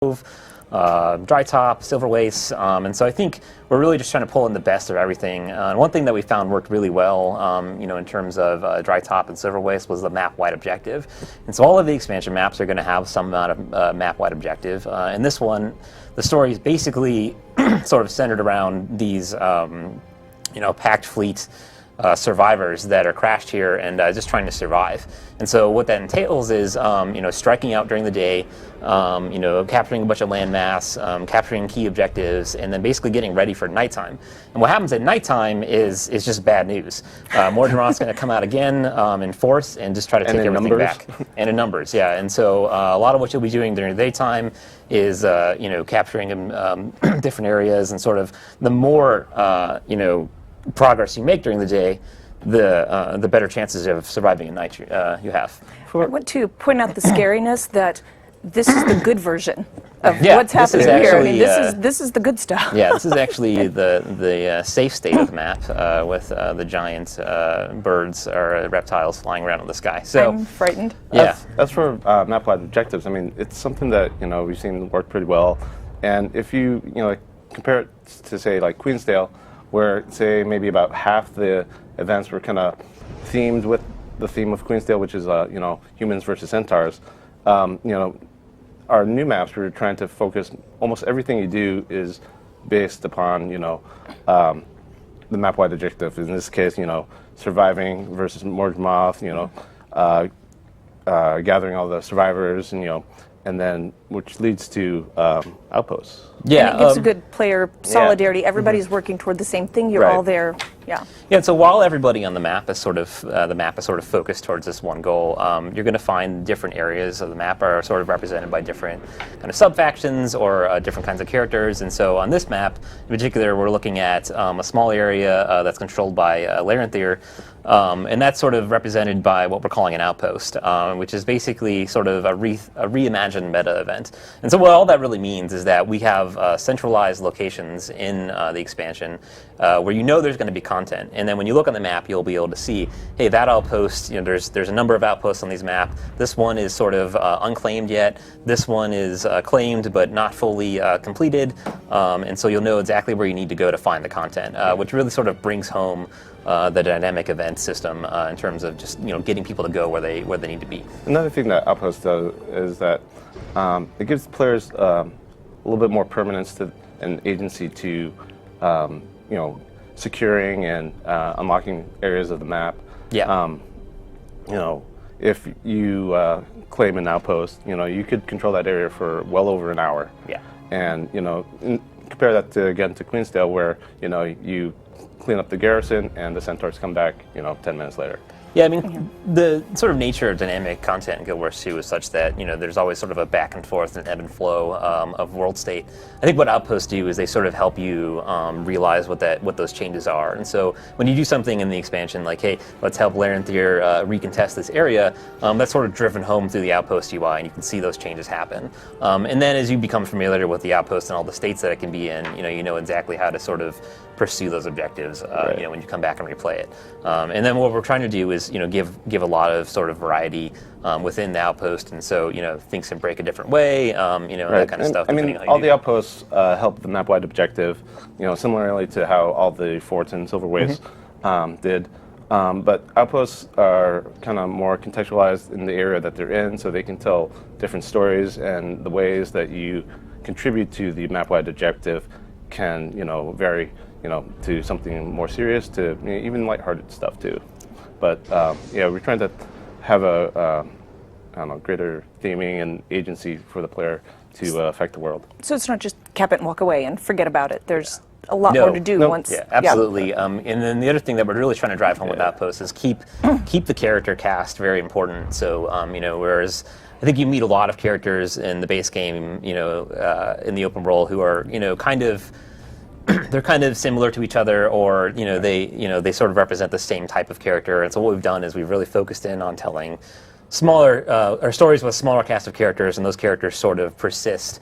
Dry Top, Silver Waste, and so I think we're really just trying to pull in the best of everything. And one thing that we found worked really well, in terms of Dry Top and Silver Waste was the map-wide objective. And so all of the expansion maps are going to have some amount of map-wide objective. And this one, the story is basically sort of centered around these, packed fleet survivors that are crashed here and just trying to survive. And so what that entails is, striking out during the day, capturing a bunch of landmass, capturing key objectives, and then basically getting ready for nighttime. And what happens at nighttime is just bad news. Mordred's going to come out again in force and just try to take everything back. And in numbers, yeah. And so a lot of what you'll be doing during the daytime is, capturing different areas, and sort of the more, progress you make during the day, the better chances of surviving at night you have. I want to point out the scariness that this is the good version of what's happening here. I mean, this is the good stuff. Yeah, this is actually the safe state of the map with the giant birds or reptiles flying around in the sky. So I'm frightened. Yeah. As for map-wide objectives, I mean, it's something that we've seen work pretty well. And if you compare it to say like Queensdale, where say maybe about half the events were kind of themed with the theme of Queensdale, which is humans versus centaurs. Our new maps, we're trying to focus. Almost everything you do is based upon the map-wide objective. In this case, surviving versus Mordred, gathering all the survivors, and then which leads to outposts. Yeah, and it gives a good player solidarity. Everybody's working toward the same thing. You're all there. Yeah. Yeah. And so while everybody on the map is sort of focused towards this one goal, you're going to find different areas of the map are sort of represented by different kind of sub-factions or different kinds of characters. And so on this map, in particular, we're looking at a small area that's controlled by Larenthir, and that's sort of represented by what we're calling an outpost, which is basically sort of a reimagined meta event. And so what all that really means is that we have centralized locations in the expansion where there's going to be content, and then when you look on the map, you'll be able to see, hey, that outpost. There's a number of outposts on these maps. This one is sort of unclaimed yet. This one is claimed but not fully completed, and so you'll know exactly where you need to go to find the content, which really sort of brings home the dynamic event system in terms of just getting people to go where they need to be. Another thing that Outpost does is that it gives players a little bit more permanence to and agency to securing and unlocking areas of the map. Yeah. If you claim an outpost, you could control that area for well over an hour. Yeah. And compare that to Queensdale, where you clean up the garrison and the centaurs come back 10 minutes later. Yeah, I mean, the sort of nature of dynamic content in Guild Wars 2 is such that, there's always sort of a back and forth and ebb and flow of world state. I think what Outposts do is they sort of help you realize what those changes are. And so when you do something in the expansion like, hey, let's help Larenthir recontest this area, that's sort of driven home through the Outpost UI, and you can see those changes happen. And then as you become familiar with the Outpost and all the states that it can be in, you know exactly how to sort of pursue those objectives, when you come back and replay it. And then what we're trying to do is, give a lot of sort of variety within the outpost, and so things can break a different way, that kind of stuff. I mean, all the outposts help the map-wide objective, similarly to how all the forts in Silver Waste did. But outposts are kind of more contextualized in the area that they're in, so they can tell different stories, and the ways that you contribute to the map-wide objective can, vary, to something more serious to even lighthearted stuff too. But we're trying to have a greater theming and agency for the player to affect the world. So it's not just cap it and walk away and forget about it. There's a lot more to do once. Yeah, absolutely. And then the other thing that we're really trying to drive home with Outposts is keep the character cast very important. So whereas I think you meet a lot of characters in the base game, in the open world who are they're kind of similar to each other, or they sort of represent the same type of character. And so what we've done is we've really focused in on telling smaller stories with a smaller cast of characters, and those characters sort of persist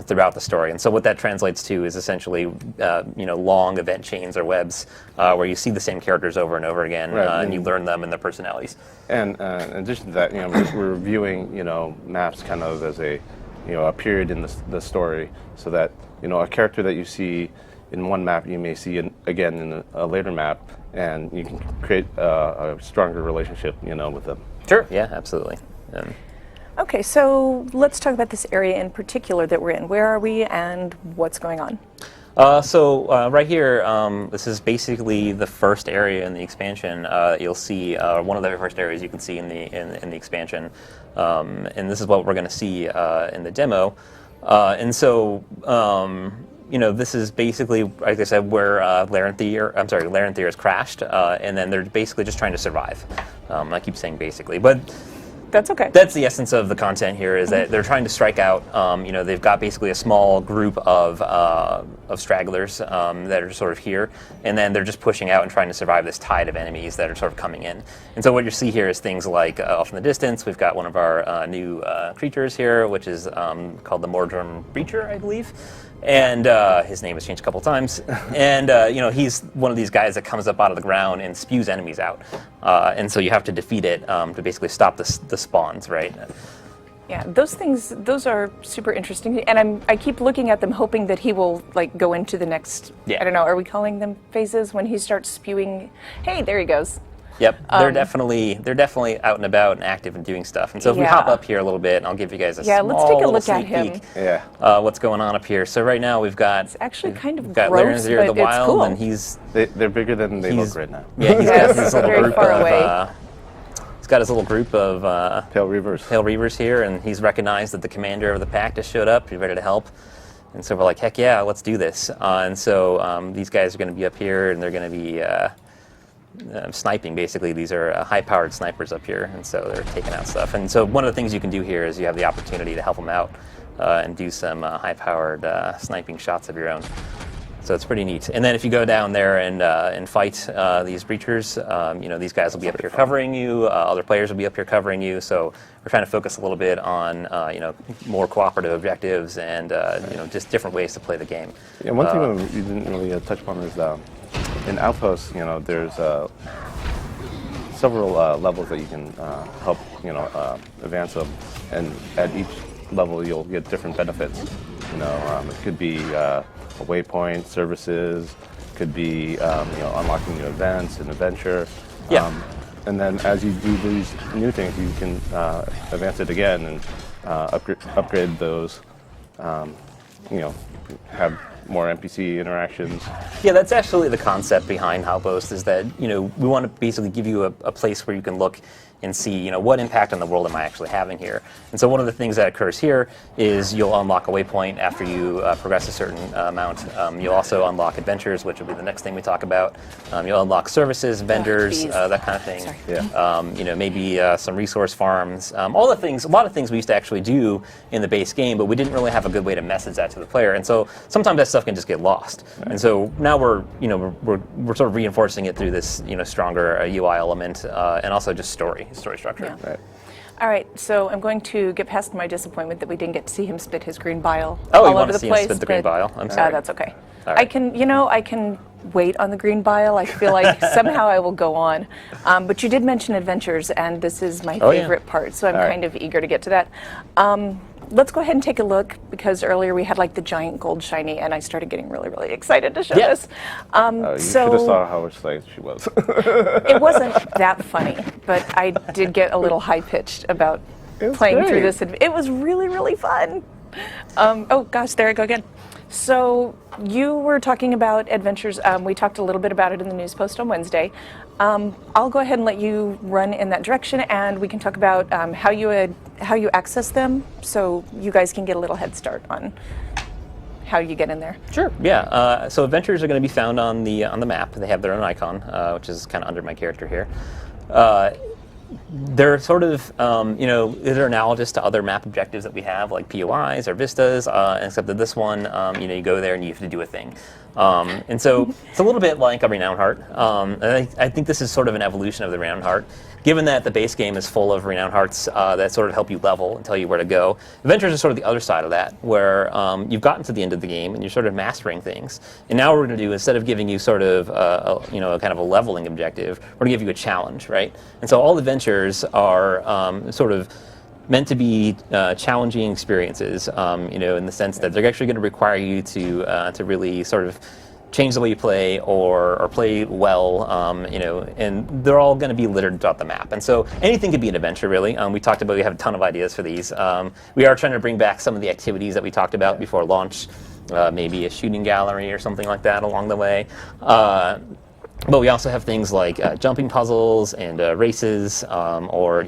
throughout the story. And so what that translates to is essentially long event chains or webs where you see the same characters over and over again, and you learn them and their personalities. And in addition to that, we're viewing maps kind of as a a period in the story, so that a character that you see in one map you may see again in a later map, and you can create a stronger relationship with them. Sure. Yeah, absolutely. Okay, so let's talk about this area in particular that we're in. Where are we, and what's going on? Right here, this is basically the first area in the expansion. You'll see one of the first areas you can see in the expansion, and this is what we're going to see in the demo. This is basically, like I said, where Larenthir has crashed, and then they're basically just trying to survive. I keep saying basically, but that's okay. That's the essence of the content here, is that they're trying to strike out. They've got basically a small group of stragglers that are sort of here, and then they're just pushing out and trying to survive this tide of enemies that are sort of coming in. And so what you see here is things like off in the distance, we've got one of our new creatures here, which is called the Mordrum Breacher, I believe. And his name has changed a couple times. And he's one of these guys that comes up out of the ground and spews enemies out. And so you have to defeat it to basically stop the spawns, right? Yeah, those are super interesting. And I keep looking at them, hoping that he will go into the next. Yeah. I don't know. Are we calling them phases when he starts spewing? Hey, there he goes. Yep, they're definitely out and about and active and doing stuff. And so if we hop up here a little bit, and I'll give you guys a small let's take a look at sneak him. peek. What's going on up here? So right now we've got it's actually kind of got gross, Larenthir the Wild, cool. and they're bigger than they look right now. Yeah, he's got his little very group far of away. he's got his little group of Pale Reavers. Pale Reavers here, and he's recognized that the commander of the pack just showed up. He's ready to help. And so we're like, heck yeah, let's do this. And so these guys are going to be up here, and they're going to be sniping, basically. These are high-powered snipers up here, and so they're taking out stuff. And so one of the things you can do here is you have the opportunity to help them out and do some high-powered sniping shots of your own. So it's pretty neat. And then if you go down there and fight these breachers, these guys will be up here covering you. Other players will be up here covering you. So we're trying to focus a little bit on more cooperative objectives and just different ways to play the game. Yeah, one thing you didn't really touch upon is in Outposts, there's several levels that you can help, advance them, and at each level you'll get different benefits. It could be a waypoint, services, could be unlocking new events and adventure. Yeah. And then as you do these new things, you can advance it again and upgrade those. Have more NPC interactions. Yeah, that's actually the concept behind Outpost, is that we want to basically give you a place where you can look and see what impact on the world am I actually having here. And so one of the things that occurs here is you'll unlock a waypoint after you progress a certain amount. You'll also unlock adventures, which will be the next thing we talk about. You'll unlock services, vendors, that kind of thing. Sorry. Yeah. Maybe some resource farms. A lot of things we used to actually do in the base game, but we didn't really have a good way to message that to the player. And so sometimes that stuff can just get lost. Right. And so now we're sort of reinforcing it through this stronger UI element and also just story structure. Yeah. Right. All right, so I'm going to get past my disappointment that we didn't get to see him spit his green bile all over the place. Him spit the green bile? I'm sorry. That's okay. Right. I can wait on the green bile. I feel like somehow I will go on. But you did mention adventures, and this is my favorite part, so I'm kind of eager to get to that. Let's go ahead and take a look, because earlier we had the giant gold shiny, and I started getting really, really excited to show this. You should have saw how excited she was. It wasn't that funny, but I did get a little high-pitched about playing through this. It was really, really fun. Oh gosh, there I go again. So you were talking about adventures. We talked a little bit about it in the news post on Wednesday. I'll go ahead and let you run in that direction, and we can talk about how you access them, so you guys can get a little head start on how you get in there. Sure. Yeah. So adventures are going to be found on the map. They have their own icon, which is kind of under my character here. They're sort of, they're analogous to other map objectives that we have, like POIs or vistas, except that this one, you go there and you have to do a thing. And so it's a little bit like a Renowned Heart. I think this is sort of an evolution of the Renowned Heart. Given that the base game is full of Renowned Hearts that sort of help you level and tell you where to go, Adventures is sort of the other side of that, where you've gotten to the end of the game and you're sort of mastering things. And now what we're going to do, instead of giving you sort of kind of a leveling objective, we're going to give you a challenge, right? And so all adventures are sort of meant to be challenging experiences, in the sense that they're actually going to require you to really sort of change the way you play or play well, and they're all going to be littered throughout the map. And so anything could be an adventure, really. We talked about, we have a ton of ideas for these. We are trying to bring back some of the activities that we talked about before launch, maybe a shooting gallery or something like that along the way. But we also have things like jumping puzzles and races, or.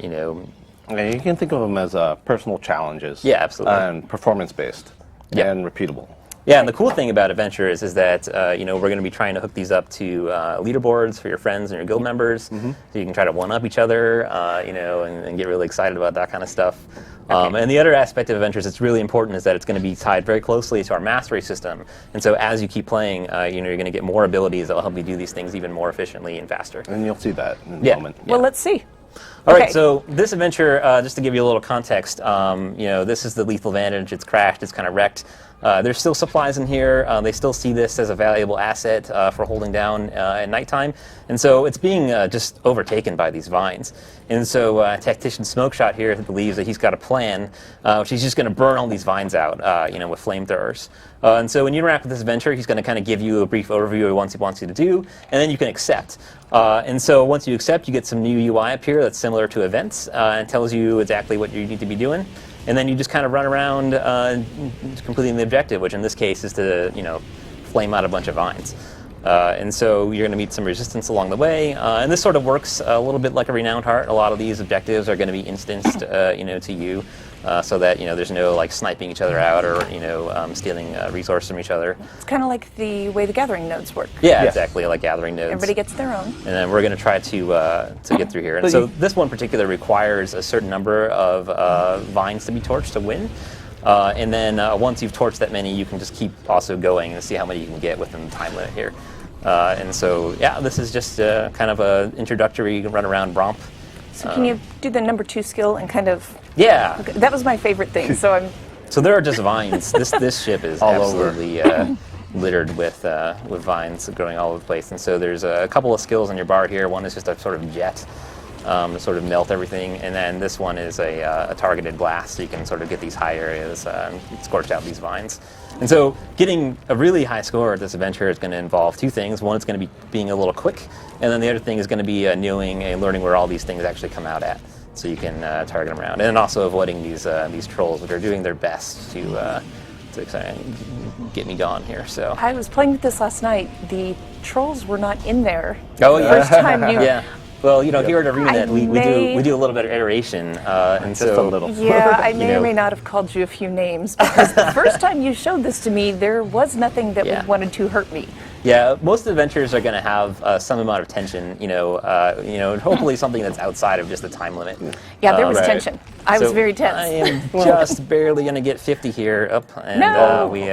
Yeah, you can think of them as personal challenges. Yeah, absolutely. And performance-based and repeatable. Yeah, and the cool thing about adventures is that we're going to be trying to hook these up to leaderboards for your friends and your guild members, so you can try to one-up each other, and get really excited about that kind of stuff. And the other aspect of adventures that's really important is that it's going to be tied very closely to our mastery system. And so as you keep playing, you're going to get more abilities that will help you do these things even more efficiently and faster. And you'll see that in a moment. Well, let's see. All right, so this adventure, just to give you a little context, this is the Lethal Vantage. It's crashed, it's kind of wrecked. There's still supplies in here. They still see this as a valuable asset for holding down at nighttime. And so it's being just overtaken by these vines. And so Tactician Smokeshot here believes that he's got a plan, which he's just going to burn all these vines out, with flamethrowers. And so when you interact with this adventure, he's going to kind of give you a brief overview of what he wants you to do, and then you can accept. And so once you accept, you get some new UI up here that's similar to events and tells you exactly what you need to be doing. And then you just kind of run around completing the objective, which in this case is to, flame out a bunch of vines. And so you're going to meet some resistance along the way. And this sort of works a little bit like a Renowned Heart. A lot of these objectives are going to be instanced, to you, so that, there's no sniping each other out or, stealing resources from each other. It's kind of like the way the gathering nodes work. Yeah, exactly, like gathering nodes. Everybody gets their own. And then we're going to try to get through here. And so this one particular requires a certain number of vines to be torched to win. And then once you've torched that many, you can just keep also going and see how many you can get within the time limit here. And so, this is just kind of an introductory run-around romp. So can you do the number 2 skill and kind of... Yeah. That was my favorite thing, so I'm... So there are just vines. This ship is all absolutely littered with vines growing all over the place. And so there's a couple of skills on your bar here. One is just a sort of jet to sort of melt everything. And then this one is a targeted blast, so you can sort of get these high areas and scorch out these vines. And so getting a really high score at this adventure is going to involve two things. One, it's going to be being a little quick. And then the other thing is going to be knowing and learning where all these things actually come out at, so you can target them around. And then also avoiding these trolls, which are doing their best to get me gone here. So I was playing with this last night. The trolls were not in there. Oh, yeah. First time you... Yeah. Well, here at ArenaNet, we do a little bit of iteration, and just a little. Yeah, I may or may not have called you a few names, because the first time you showed this to me, there was nothing that wanted to hurt me. Yeah, most adventures are going to have some amount of tension, hopefully something that's outside of just the time limit. Yeah, there was tension. I was very tense. I am just barely going to get 50 here up, and we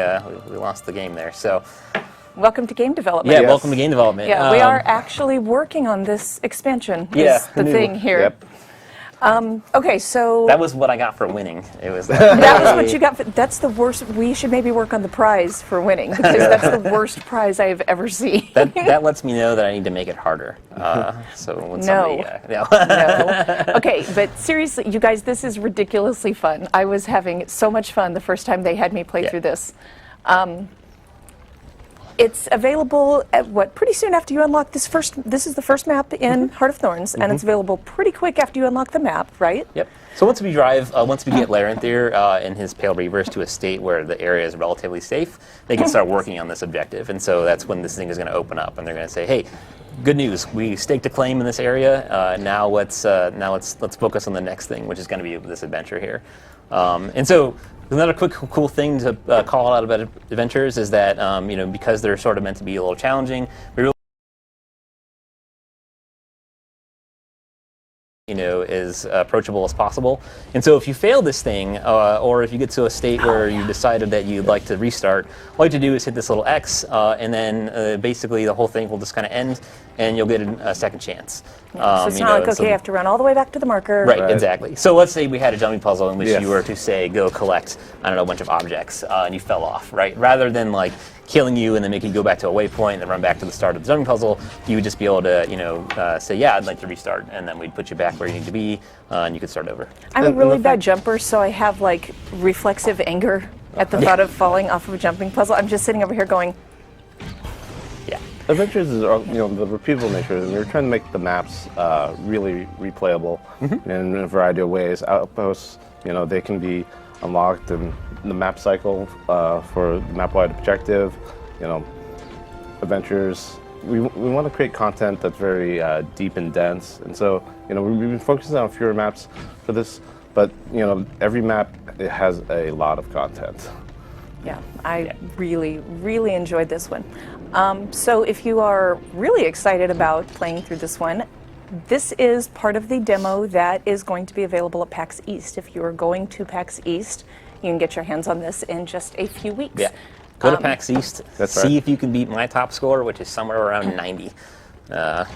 lost the game there. So. Welcome to game development. Yeah, welcome to game development. Yeah, we are actually working on this expansion. Is the thing here. Yep. Okay, so that was what I got for winning. It was that was what you got. That's the worst. We should maybe work on the prize for winning, because that's the worst prize I have ever seen. That lets me know that I need to make it harder. So when no. Okay, but seriously, you guys, this is ridiculously fun. I was having so much fun the first time they had me play through this. It's available at pretty soon after you unlock this first. This is the first map in Heart of Thorns, and it's available pretty quick after you unlock the map, right? Yep. So once we get Larenthir and his Pale Reavers to a state where the area is relatively safe, they can start working on this objective, and so that's when this thing is going to open up, and they're going to say, "Hey, good news! We staked a claim in this area. Now let's focus on the next thing, which is going to be this adventure here." And so. Another quick cool thing to call out about adventures is that because they're sort of meant to be a little challenging, we really as approachable as possible. And so if you fail this thing, or if you get to a state where you decided that you'd like to restart, all you have to do is hit this little X, and then basically the whole thing will just kind of end, and you'll get a second chance. So it's not like, okay, I have to run all the way back to the marker. Right, exactly. So let's say we had a jumping puzzle in which you were to say, go collect, I don't know, a bunch of objects, and you fell off, right? Rather than killing you and then making you go back to a waypoint and then run back to the start of the jumping puzzle, you would just be able to, say, yeah, I'd like to restart, and then we'd put you back where you need to be, and you could start over. I'm a really bad jumper, so I have like reflexive anger at the thought of falling off of a jumping puzzle. I'm just sitting over here going, yeah. Adventures is, the repeatable nature, and we're trying to make the maps really replayable in a variety of ways. Outposts, they can be unlocked in the map cycle for the map-wide objective. Adventures. We want to create content that's very deep and dense, and so we've been focusing on fewer maps for this, but every map it has a lot of content. yeah, I really, really enjoyed this one. So if you are really excited about playing through this one, this is part of the demo that is going to be available at PAX East. If you are going to PAX East, you can get your hands on this in just a few weeks. Yeah. Go to PAX East, That's see right. if you can beat my top score, which is somewhere around 90. Yeah.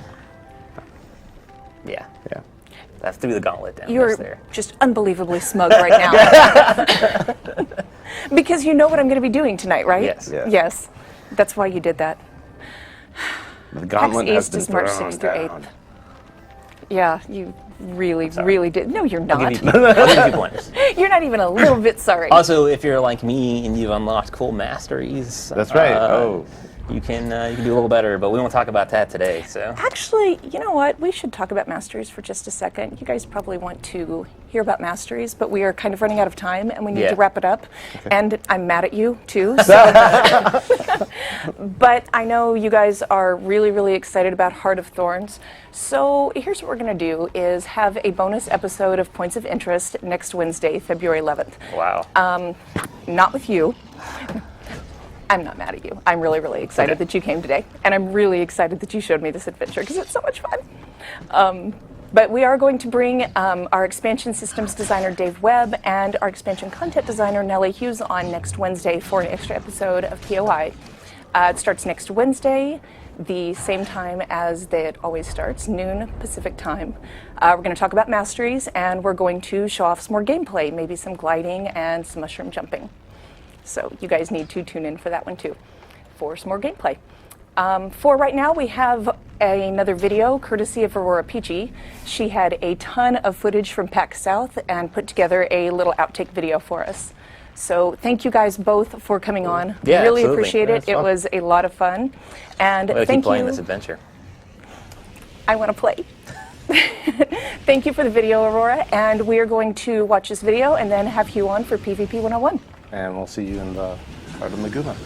Yeah. That's through the gauntlet down You're there. just unbelievably smug right now. Because you know what I'm going to be doing tonight, right? Yes. Yes. That's why you did that. The gauntlet PAX has East been is March thrown 6th through down. 8th. Yeah, you really did. No, you're I'll not. give you 2 pointers. You're not even a little bit sorry. Also, if you're like me and you've unlocked cool masteries, That's right. you can do a little better. But we won't talk about that today. So Actually, you know what? We should talk about masteries for just a second. You guys probably want to hear about masteries, but we are kind of running out of time and we need to wrap it up. And I'm mad at you too. So. But I know you guys are really excited about Heart of Thorns. So here's what we're going to do is have a bonus episode of Points of Interest next Wednesday, February 11th. wow. Not with you. I'm not mad at you. I'm really excited that you came today. And I'm really excited that you showed me this adventure because it's so much fun. But we are going to bring our expansion systems designer, Dave Webb, and our expansion content designer, Nellie Hughes, on next Wednesday for an extra episode of POI. It starts next Wednesday, the same time as it always starts, noon Pacific time. We're going to talk about masteries, and we're going to show off some more gameplay, maybe some gliding and some mushroom jumping. So you guys need to tune in for that one too, for some more gameplay. For right now, we have another video courtesy of Aurora Peachy. She had a ton of footage from PAX South and put together a little outtake video for us. So thank you guys both for coming on. Yeah, really absolutely. appreciate it. Yeah, it was a lot of fun. And We'll thank keep playing you. this adventure. I want to play. Thank you for the video, Aurora. And we are going to watch this video and then have Hugh on for PvP 101. And we'll see you in the Heart of Maguma.